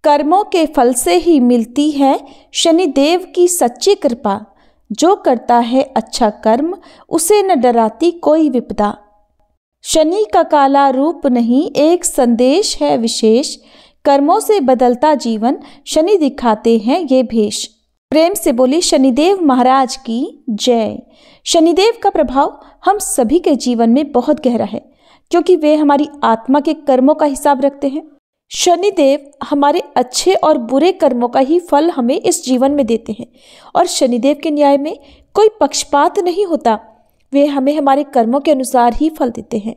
कर्मों के फल से ही मिलती है शनिदेव की सच्ची कृपा। जो करता है अच्छा कर्म उसे न डराती कोई विपदा। शनि का काला रूप नहीं एक संदेश है विशेष। कर्मों से बदलता जीवन शनि दिखाते हैं ये भेष। प्रेम से बोली शनिदेव महाराज की जय। शनिदेव का प्रभाव हम सभी के जीवन में बहुत गहरा है, क्योंकि वे हमारी आत्मा के कर्मों का हिसाब रखते हैं। शनिदेव हमारे अच्छे और बुरे कर्मों का ही फल हमें इस जीवन में देते हैं, और शनिदेव के न्याय में कोई पक्षपात नहीं होता। वे हमें हमारे कर्मों के अनुसार ही फल देते हैं।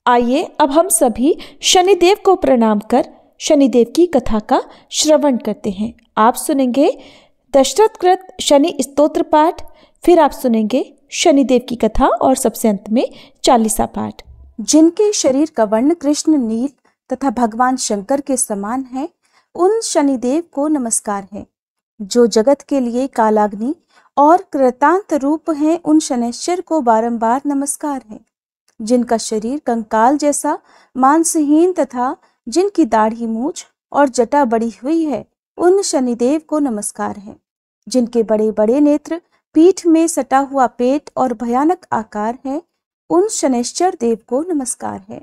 आइए अब हम सभी शनिदेव को प्रणाम कर शनिदेव की कथा का श्रवण करते हैं। आप सुनेंगे दशरथकृत शनि स्तोत्र पाठ, फिर आप सुनेंगे शनिदेव की कथा और सबसे अंत में 40वां पाठ। जिनके शरीर का वर्ण कृष्ण नील तथा भगवान शंकर के समान है, उन शनिदेव को नमस्कार है। जो जगत के लिए कालाग्नि और कृतांत रूप हैं, उन शनैश्चर को बारंबार नमस्कार है। जिनका शरीर कंकाल जैसा मांसहीन तथा जिनकी दाढ़ी मूछ और जटा बड़ी हुई है, उन शनिदेव को नमस्कार है। जिनके बड़े बड़े नेत्र, पीठ में सटा हुआ पेट और भयानक आकार है, उन शनैश्चर देव को नमस्कार है।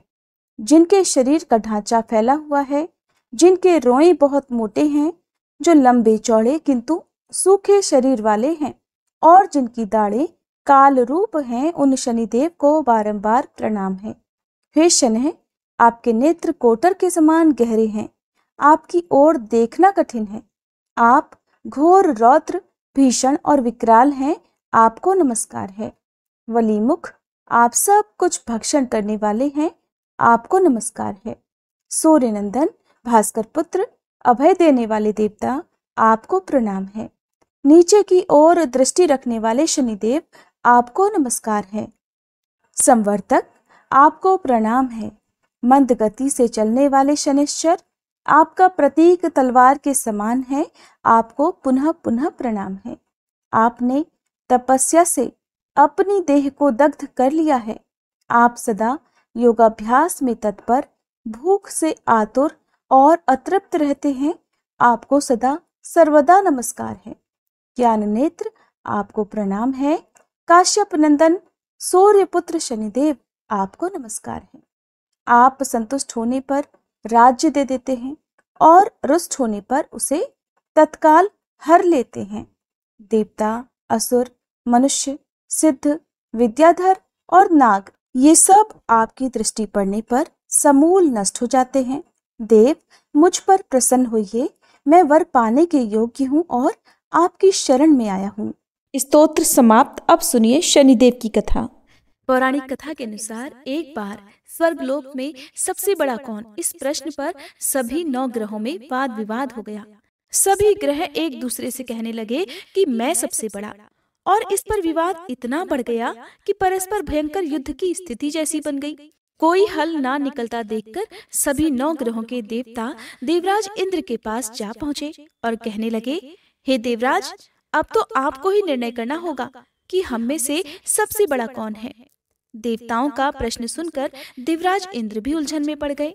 जिनके शरीर का ढांचा फैला हुआ है, जिनके रोए बहुत मोटे हैं, जो लंबे चौड़े किंतु सूखे शरीर वाले हैं, और जिनकी दाढ़ें काल रूप हैं, उन शनिदेव को बारंबार प्रणाम है। हे शनैः, आपके नेत्र कोटर के समान गहरे हैं। आपकी ओर देखना कठिन है। आप घोर रौद्र भीषण और विकराल हैं। आपको नमस्कार है। वलीमुख, आप सब कुछ भक्षण करने वाले हैं। आपको नमस्कार है। सूर्यनंदन, भास्कर पुत्र, अभय देने वाले देवता, आपको प्रणाम है। नीचे की ओर दृष्टि रखने वाले शनिदेव, आपको नमस्कार है। संवर्तक, आपको प्रणाम है। मंद गति से चलने वाले शनैश्चर, आपका प्रतीक तलवार के समान है। आपको पुनः पुनः प्रणाम है। आपने तपस्या से अपनी देह को दग्ध कर लिया है। आप सदा योगाभ्यास में तत्पर, भूख से आतुर और अतृप्त रहते हैं। आपको सदा सर्वदा नमस्कार है। ज्ञान नेत्र, आपको प्रणाम है। काश्यप नंदन सूर्यपुत्र शनिदेव, आपको नमस्कार है। आप संतुष्ट होने पर राज्य दे देते हैं और रुष्ट होने पर उसे तत्काल हर लेते हैं। देवता, असुर, मनुष्य, सिद्ध, विद्याधर और नाग, ये सब आपकी दृष्टि पड़ने पर समूल नष्ट हो जाते हैं। देव, मुझ पर प्रसन्न होइए। मैं वर पाने के योग्य हूँ और आपकी शरण में आया हूँ। स्तोत्र समाप्त। अब सुनिए शनिदेव की कथा। पौराणिक कथा के अनुसार एक बार स्वर्गलोक में सबसे बड़ा कौन, इस प्रश्न पर सभी 9 ग्रहों में वाद विवाद हो गया। सभी ग्रह एक दूसरे से कहने लगे कि मैं सबसे बड़ा, और इस पर विवाद इतना बढ़ गया कि परस्पर भयंकर युद्ध की स्थिति जैसी बन गई। कोई हल ना निकलता देखकर सभी 9 ग्रहों के देवता देवराज इंद्र के पास जा पहुँचे और कहने लगे, हे देवराज, अब तो आपको ही निर्णय करना होगा कि हम में से सबसे बड़ा कौन है। देवताओं का प्रश्न सुनकर देवराज इंद्र भी उलझन में पड़ गए।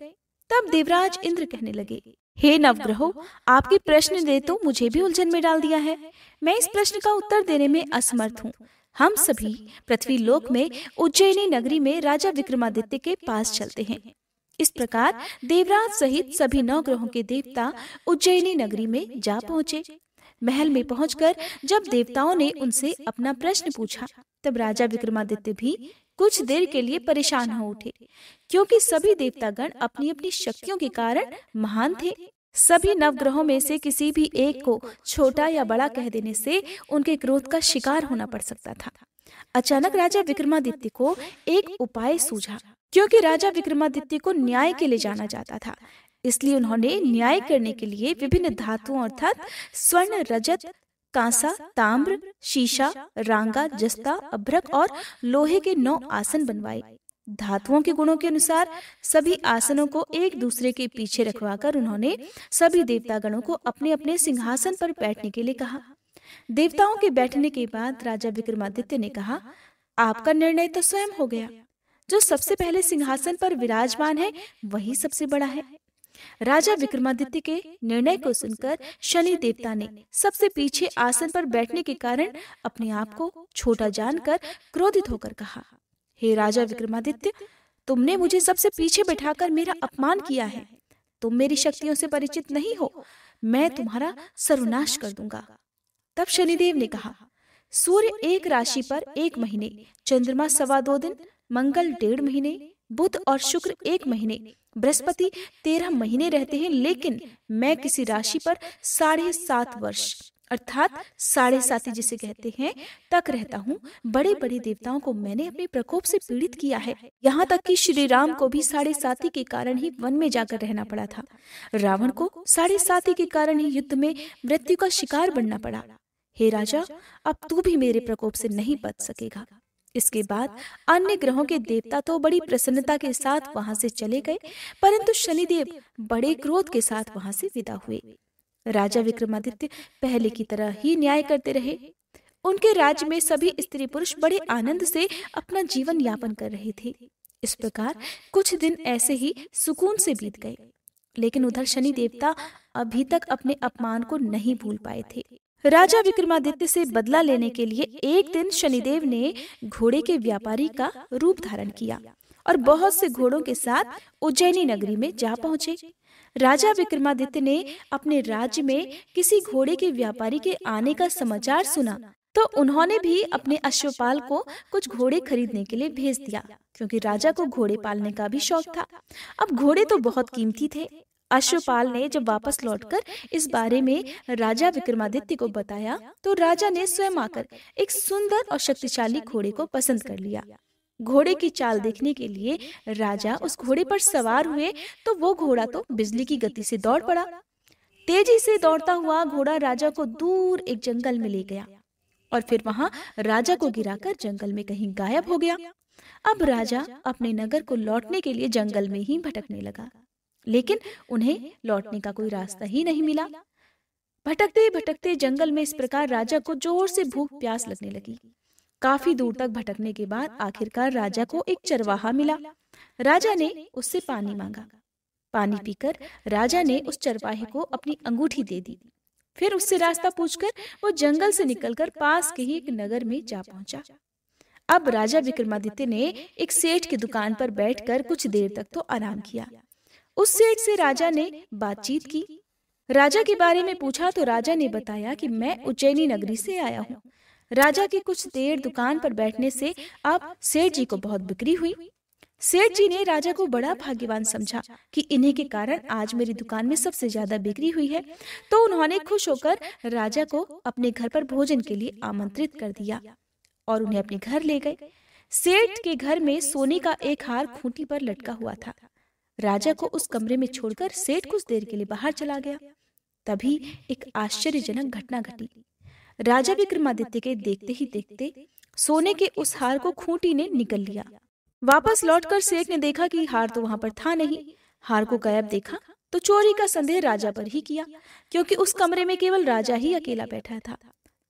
तब देवराज इंद्र कहने लगे, हे नवग्रहों, आपके प्रश्न ने तो मुझे भी उलझन में डाल दिया है। मैं इस प्रश्न का उत्तर देने में असमर्थ हूँ। हम सभी पृथ्वी लोक में उज्जैनी नगरी में राजा विक्रमादित्य के पास चलते हैं। इस प्रकार देवराज सहित सभी 9 ग्रहों के देवता उज्जैनी नगरी में जा पहुँचे। महल में पहुंचकर जब देवताओं ने उनसे अपना प्रश्न पूछा, तब राजा विक्रमादित्य भी कुछ देर के लिए परेशान हो उठे, क्योंकि सभी देवतागण अपनी अपनी शक्तियों के कारण महान थे। सभी नवग्रहों में से किसी भी एक को छोटा या बड़ा कह देने से उनके क्रोध का शिकार होना पड़ सकता था। अचानक राजा विक्रमादित्य को एक उपाय सूझा, क्योंकि राजा विक्रमादित्य को न्याय के लिए जाना जाता था। इसलिए उन्होंने न्याय करने के लिए विभिन्न धातुओं अर्थात स्वर्ण, रजत, कांसा, ताम्र, शीशा, रांगा, जस्ता, अभ्रक और लोहे के 9 आसन बनवाए। धातुओं के गुणों के अनुसार सभी आसनों को एक दूसरे के पीछे रखवाकर उन्होंने सभी देवतागणों को अपने अपने सिंहासन पर बैठने के लिए कहा। देवताओं के बैठने के बाद राजा विक्रमादित्य ने कहा, आपका निर्णय तो स्वयं हो गया। जो सबसे पहले सिंहासन पर विराजमान है वही सबसे बड़ा है। राजा विक्रमादित्य के निर्णय को सुनकर शनि देवता ने सबसे पीछे आसन पर बैठने के कारण अपने आप को छोटा जानकर क्रोधित होकर कहा, हे राजा विक्रमादित्य, तुमने मुझे सबसे पीछे बैठाकर मेरा अपमान किया है। तुम मेरी शक्तियों से परिचित नहीं हो, मैं तुम्हारा सर्वनाश कर दूंगा। तब शनिदेव ने कहा, सूर्य एक राशि पर 1 महीने, चंद्रमा 2.25 दिन, मंगल 1.5 महीने, बुध और शुक्र 1 महीने, बृहस्पति 13 महीने रहते हैं, लेकिन मैं किसी राशि पर 7.5 वर्ष अर्थात 7.5 जिसे कहते हैं तक रहता हूँ। बड़े बड़े देवताओं को मैंने अपने प्रकोप से पीड़ित किया है। यहाँ तक कि श्री राम को भी 7.5 के कारण ही वन में जाकर रहना पड़ा था। रावण को 7.5 के कारण ही युद्ध में मृत्यु का शिकार बनना पड़ा। हे राजा, अब तू भी मेरे प्रकोप से नहीं बच सकेगा। इसके बाद अन्य ग्रहों के देवता तो बड़ी प्रसन्नता के साथ वहां से चले गए, परंतु शनिदेव बड़े क्रोध के साथ वहां से विदा हुए। राजा विक्रमादित्य पहले की तरह ही न्याय करते रहे। उनके राज्य में सभी स्त्री पुरुष बड़े आनंद से अपना जीवन यापन कर रहे थे। इस प्रकार कुछ दिन ऐसे ही सुकून से बीत गए, लेकिन उधर शनि देवता अभी तक अपने अपमान को नहीं भूल पाए थे। राजा विक्रमादित्य से बदला लेने के लिए एक दिन शनिदेव ने घोड़े के व्यापारी का रूप धारण किया और बहुत से घोड़ों के साथ उज्जैनी नगरी में जा पहुंचे। राजा विक्रमादित्य ने अपने राज्य में किसी घोड़े के व्यापारी के आने का समाचार सुना, तो उन्होंने भी अपने अश्वपाल को कुछ घोड़े खरीदने के लिए भेज दिया, क्योंकि राजा को घोड़े पालने का भी शौक था। अब घोड़े तो बहुत कीमती थे। अश्वपाल ने जब वापस लौटकर इस बारे में राजा विक्रमादित्य को बताया, तो राजा ने स्वयं आकर एक सुंदर और शक्तिशाली घोड़े को पसंद कर लिया। घोड़े की चाल देखने के लिए राजा उस घोड़े पर सवार हुए, तो वो घोड़ा तो बिजली की गति से दौड़ पड़ा। तेजी से दौड़ता हुआ घोड़ा राजा को दूर एक जंगल में ले गया और फिर वहां राजा को गिराकर जंगल में कहीं गायब हो गया। अब राजा अपने नगर को लौटने के लिए जंगल में ही भटकने लगा, लेकिन उन्हें लौटने का कोई रास्ता ही नहीं मिला। भटकते भटकते जंगल में इस प्रकार राजा को जोर से भूख प्यास लगने लगी। काफी दूर तक भटकने के बाद आखिरकार राजा को एक चरवाहा मिला। राजा ने उससे पानी मांगा। पानी पीकर राजा ने उस चरवाहे को अपनी अंगूठी दे दी। फिर उससे रास्ता पूछकर वो जंगल से निकलकर पास के ही एक नगर में जा पहुंचा। अब राजा विक्रमादित्य ने एक सेठ की दुकान पर बैठकर कुछ देर तक तो आराम किया। उस सेठ से राजा ने बातचीत की। राजा के बारे में पूछा तो राजा ने बताया कि मैं उज्जैनी नगरी से आया हूँ। राजा की कुछ देर दुकान पर बैठने से अब सेठ जी को बहुत बिक्री हुई। सेठ जी ने राजा को बड़ा भाग्यवान समझा कि इन्हीं के कारण आज मेरी दुकान में सबसे ज्यादा बिक्री हुई है, तो उन्होंने खुश होकर राजा को अपने घर पर भोजन के लिए आमंत्रित कर दिया और उन्हें अपने घर ले गए। सेठ के घर में सोने का एक हार खूंटी पर लटका हुआ था। राजा को उस कमरे में छोड़कर सेठ कुछ देर के लिए बाहर चला गया। तभी एक आश्चर्यजनक घटना घटी। राजा विक्रमादित्य के देखते ही देखते सोने के उस हार को खूंटी ने निगल लिया। वापस लौटकर सेठ ने देखा कि हार तो वहां पर था नहीं। हार को गायब देखा तो चोरी का संदेह राजा पर ही किया, क्योंकि उस कमरे में केवल राजा ही अकेला बैठा था।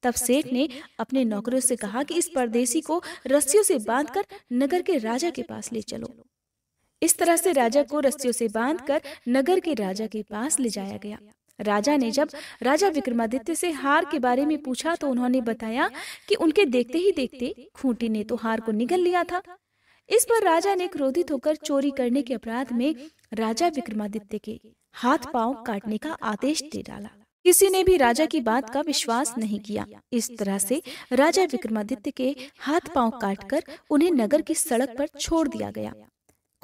तब सेठ ने अपने नौकरों से कहा कि इस परदेसी को रस्सियों से बांधकर नगर के राजा के पास ले चलो। इस तरह से राजा को रस्सियों से बांधकर नगर के राजा के पास ले जाया गया। राजा ने जब राजा विक्रमादित्य से हार के बारे में पूछा तो उन्होंने बताया कि उनके देखते ही देखते खूंटी ने तो हार को निगल लिया था। इस पर राजा ने क्रोधित होकर चोरी करने के अपराध में राजा विक्रमादित्य के हाथ पांव काटने का आदेश दे डाला। किसी ने भी राजा की बात का विश्वास नहीं किया। इस तरह से राजा विक्रमादित्य के हाथ पांव काटकर उन्हें नगर की सड़क पर छोड़ दिया गया।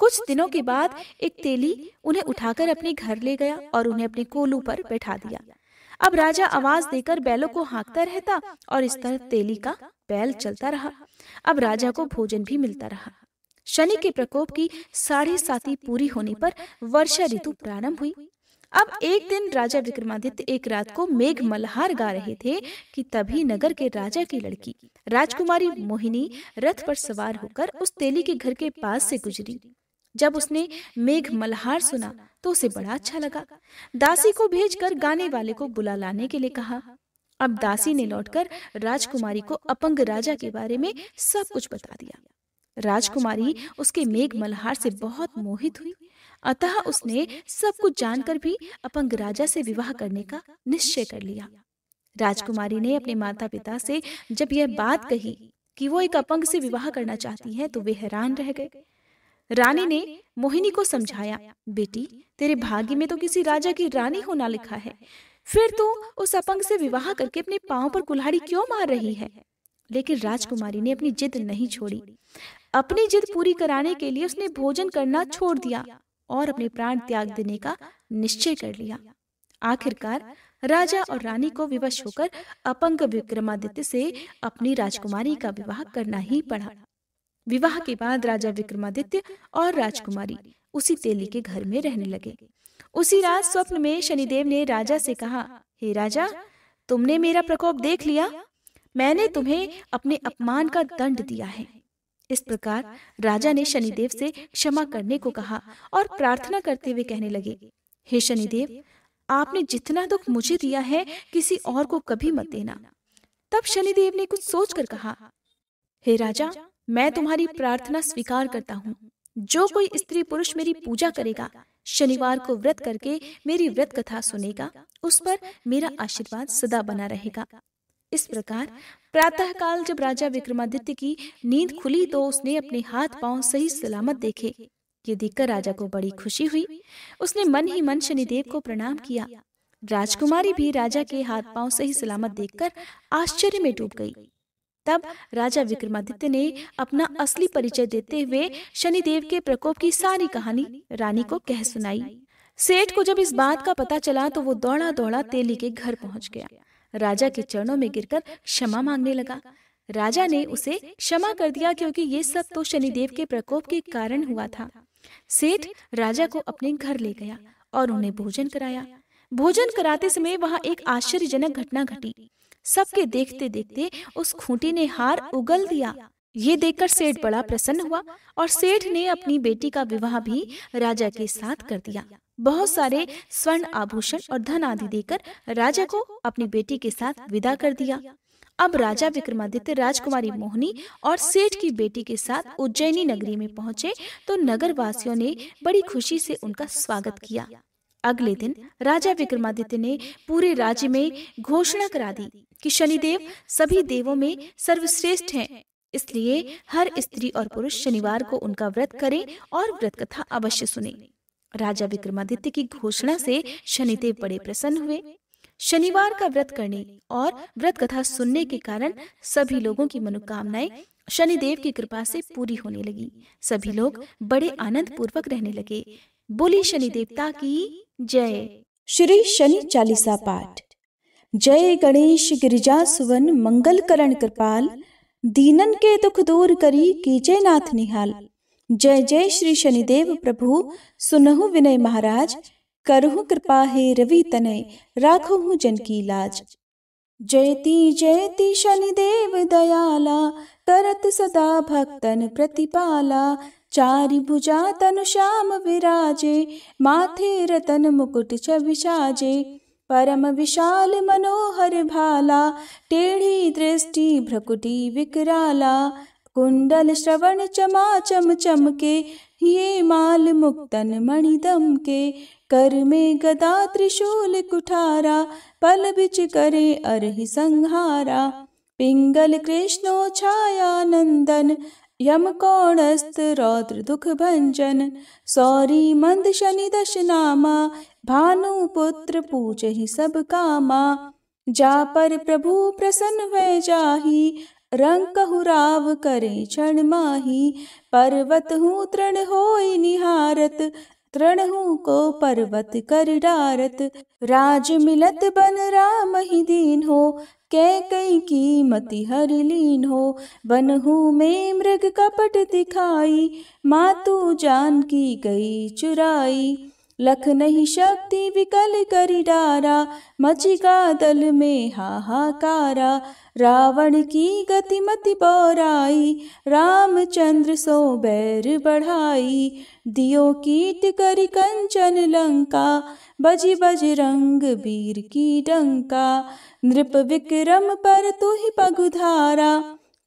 कुछ दिनों के बाद एक तेली उन्हें उठाकर अपने घर ले गया और उन्हें अपने कोलू पर बैठा दिया। अब राजा आवाज देकर बैलों को हाँकता रहता और इस तरह तेली का बैल चलता रहा। अब राजा को भोजन भी मिलता रहा। शनि के प्रकोप की 7.5 पूरी होने पर वर्षा ऋतु प्रारंभ हुई। अब एक दिन राजा विक्रमादित्य एक रात को मेघ मल्हार गा रहे थे कि तभी नगर के राजा की लड़की राजकुमारी मोहिनी रथ पर सवार होकर उस तेली के घर के पास से गुजरी। जब उसने मेघ मल्हार सुना तो उसे बड़ा अच्छा लगा। दासी को भेजकर गाने वाले को बुला लाने के लिए कहा। अब दासी ने लौटकर राजकुमारी को अपंग राजा के बारे में सब कुछ बता दिया। राजकुमारी उसके मेघ मल्हार से बहुत मोहित हुई। अतः उसने सब कुछ जानकर भी अपंग राजा से विवाह करने का निश्चय कर लिया। राजकुमारी ने अपने माता पिता से जब यह बात कही कि वो एक अपंग से विवाह करना चाहती है तो वे हैरान रह गए। रानी ने मोहिनी को समझाया, बेटी, तेरे भाग्य में तो किसी राजा की रानी होना लिखा है, फिर तू उस अपंग से विवाह करके अपने पांव पर कुल्हाड़ी क्यों मार रही है? लेकिन राजकुमारी ने अपनी जिद नहीं छोड़ी। अपनी जिद पूरी कराने के लिए उसने भोजन करना छोड़ दिया और अपने प्राण त्याग देने का निश्चय कर लिया। आखिरकार राजा और रानी को विवश होकर अपंग विक्रमादित्य से अपनी राजकुमारी का विवाह करना ही पड़ा। विवाह के बाद राजा विक्रमादित्य और राजकुमारी उसी तेली के घर में रहने लगे। उसी रात स्वप्न में शनिदेव ने राजा से कहा, हे राजा, तुमने मेरा प्रकोप देख लिया। मैंने तुम्हें अपने अपमान का दंड दिया है। इस प्रकार राजा ने शनिदेव से क्षमा करने को कहा और प्रार्थना करते हुए कहने लगे, हे शनिदेव, आपने जितना दुख मुझे दिया है किसी और को कभी मत देना। तब शनिदेव ने कुछ सोचकर कहा, हे राजा, मैं तुम्हारी प्रार्थना स्वीकार करता हूँ। जो कोई स्त्री पुरुष मेरी पूजा करेगा, शनिवार को व्रत करके मेरी व्रत कथा सुनेगा, उस पर मेरा आशीर्वाद सदा बना रहेगा। इस प्रकार प्रातःकाल जब राजा विक्रमादित्य की नींद खुली तो उसने अपने हाथ पांव सही सलामत देखे। ये देखकर राजा को बड़ी खुशी हुई। उसने मन ही मन शनिदेव को प्रणाम किया। राजकुमारी भी राजा के हाथ पांव सही सलामत देखकर आश्चर्य में डूब गई। तब राजा विक्रमादित्य ने अपना असली परिचय देते हुए शनिदेव के प्रकोप की सारी कहानी रानी को कह सुनाई। सेठ को जब इस बात का पता चला तो वो दौड़ा दौड़ा तेली के घर पहुंच गया। राजा के चरणों में गिरकर क्षमा मांगने लगा। राजा ने उसे क्षमा कर दिया क्योंकि ये सब तो शनिदेव के प्रकोप के कारण हुआ था। सेठ राजा को अपने घर ले गया और उन्हें भोजन कराया। भोजन कराते समय वहां एक आश्चर्यजनक घटना घटी। सबके देखते देखते उस खूंटी ने हार उगल दिया। ये देखकर सेठ बड़ा प्रसन्न हुआ और सेठ ने अपनी बेटी का विवाह भी राजा के साथ कर दिया। बहुत सारे स्वर्ण आभूषण और धन आदि देकर राजा को अपनी बेटी के साथ विदा कर दिया। अब राजा विक्रमादित्य राजकुमारी मोहिनी और सेठ की बेटी के साथ उज्जैनी नगरी में पहुंचे तो नगर वासियों ने बड़ी खुशी से उनका स्वागत किया। अगले दिन राजा विक्रमादित्य ने पूरे राज्य में घोषणा करा दी कि शनिदेव सभी देवों में सर्वश्रेष्ठ हैं, इसलिए हर स्त्री और पुरुष शनिवार को उनका व्रत करें और व्रत कथा अवश्य सुने। राजा विक्रमादित्य की घोषणा से शनिदेव बड़े प्रसन्न हुए। शनिवार का व्रत करने और व्रत कथा सुनने के कारण सभी लोगों की मनोकामनाएं शनिदेव की कृपा से पूरी होने लगी। सभी लोग बड़े आनंद पूर्वक रहने लगे। बोली शनि देवता की जय। श्री शनि चालीसा पाठ। जय गणेश गिरिजा सुवन मंगल करण कृपाल, दीनन के दुख दूर करी कीजे नाथ निहाल। जय जय श्री शनिदेव प्रभु सुनहु विनय महाराज, करहु कृपा हे रवि तनय राखहु जन की लाज। जयति जयति शनिदेव दयाला, करत सदा भक्तन प्रतिपाला। चारि भुजा तनु श्याम विराजे, माथे रतन मुकुट विसाजे। परम विशाल मनोहर भाला, टेढ़ी दृष्टि भ्रकुटी विकराला। कुंडल श्रवण चमा चम चमके, ये माल मुक्तन मणिदम के। कर में गदा त्रिशूल कुठारा, पल बिच करे अरहि संहारा। पिंगल कृष्णो छाया नंदन, यम कौणस्त रौद्र दुख भंजन। सौरी मंद शनि दश नामा, भानु पुत्र पूजहि सब कामा। जा पर प्रभु प्रसन्न भय जाहि, रंग कहु राव करे क्षण माही। पर्वत हूँ तृण होई निहारत, तृण हूँ को पर्वत कर डारत। राज मिलत बन राम ही दीन हो, कैकई की मति हरि लीन हो। बनहु में मृग कपट दिखाई, मातु जानकी गई चुराई। लख नहीं शक्ति विकल करि डारा, मचिका दल में हाहाकारा। रावण की गति मति बोराई, रामचंद्र सो बैर बढ़ाई। दियो कीट करि कंचन लंका, बजि बजरंग वीर की डंका। नृप विक्रम पर तुहि पगुधारा,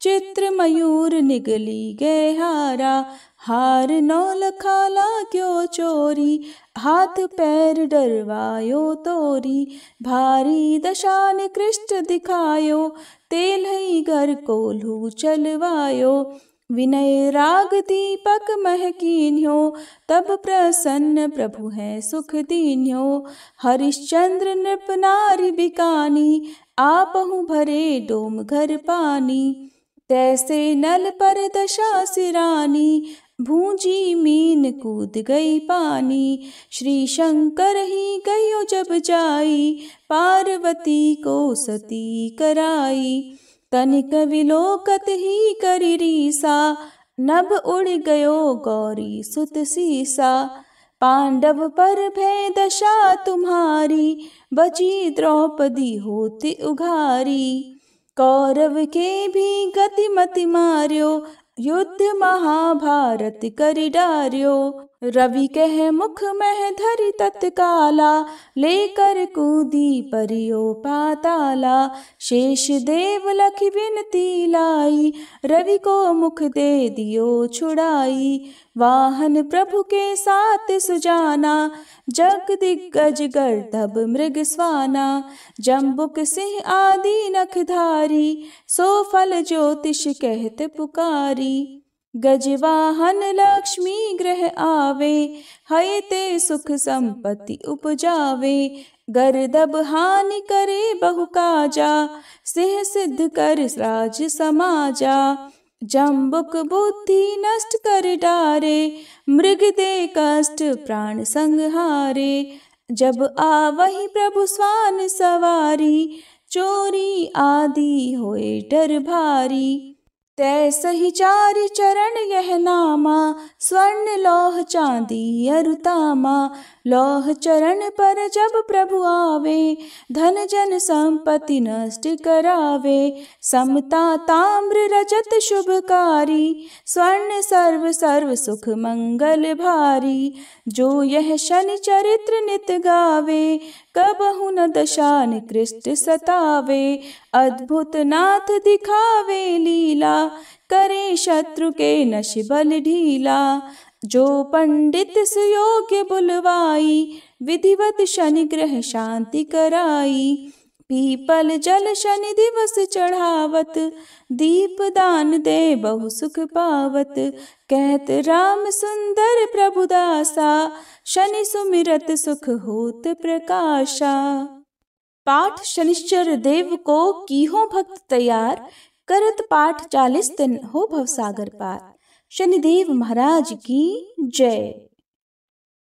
चित्र मयूर निगली गए हारा, हार नौ लखाला क्यों चोरी, हाथ पैर डरवायो तोरी, भारी दशा निकृष्ट दिखायो, तेल ही घर कोल्हू चलवायो, विनय राग दीपक महकीन्यो, तब प्रसन्न प्रभु है सुख दीन्यो, हरिश्चंद्र नृप नारी बिकानी, आपहु भरे डोम घर पानी, तैसे नल पर दशा सिरानी, भूंजी मीन कूद गई पानी, श्री शंकर ही गयो जब जाई, पार्वती को सती कराई, तनिक विलोकत ही करी रीसा, नभ उड़ गयो गौरी सुत सीसा, पांडव पर भय दशा तुम्हारी, बची द्रौपदी होती उघारी, कौरव के भी गति मति मार्यो, युद्ध महाभारत करि डार्यो, रवि कह मुख मह धरि तत्काला, लेकर कूदी परियो पाताला, शेष देव लखि विनती लाई, रवि को मुख दे दियो छुड़ाई, वाहन प्रभु के साथ सुजाना, जग दिग्गज गर्दभ मृग स्वाना, जम्बुक सिंह आदि नखधारी, सो फल ज्योतिष कहत पुकारी, गजवाहन लक्ष्मी ग्रह आवे, हय ते सुख संपत्ति उपजावे, गर्दभ हानि करे बहु काजा, सिंह सिद्ध कर राज समाजा, जम्बुक बुद्धि नष्ट कर डारे, मृग दे कष्ट प्राण संहारे, जब आवहि प्रभु स्वान सवारी, चोरी आदि होए डर भारी, तैसहि चारि चरण यह नामा, स्वर्ण लौह चांदी अरुतामा, लौह चरण पर जब प्रभु आवे, धन जन संपत्ति नष्ट करावे, समता ताम्र रजत शुभकारी, स्वर्ण सर्व सर्व सुख मंगल भारी, जो यह शनि चरित्र नित गावे, कबहु न दशा निकृष्ट सतावे, अद्भुत नाथ दिखावे लीला, करे शत्रु के नश बल ढीला, जो पंडित सुयोग्य बुलवाई, विधिवत शनि ग्रह शांति कराई, पीपल जल शनि दिवस चढ़ावत, दीप दान दे बहु सुख पावत, कहत राम सुंदर प्रभुदासा, शनि सुमिरत सुख होत प्रकाशा। पाठ शनिश्चर देव को कीहो भक्त तैयार, करत पाठ 40 दिन हो भवसागर पार। शनिदेव महाराज की जय।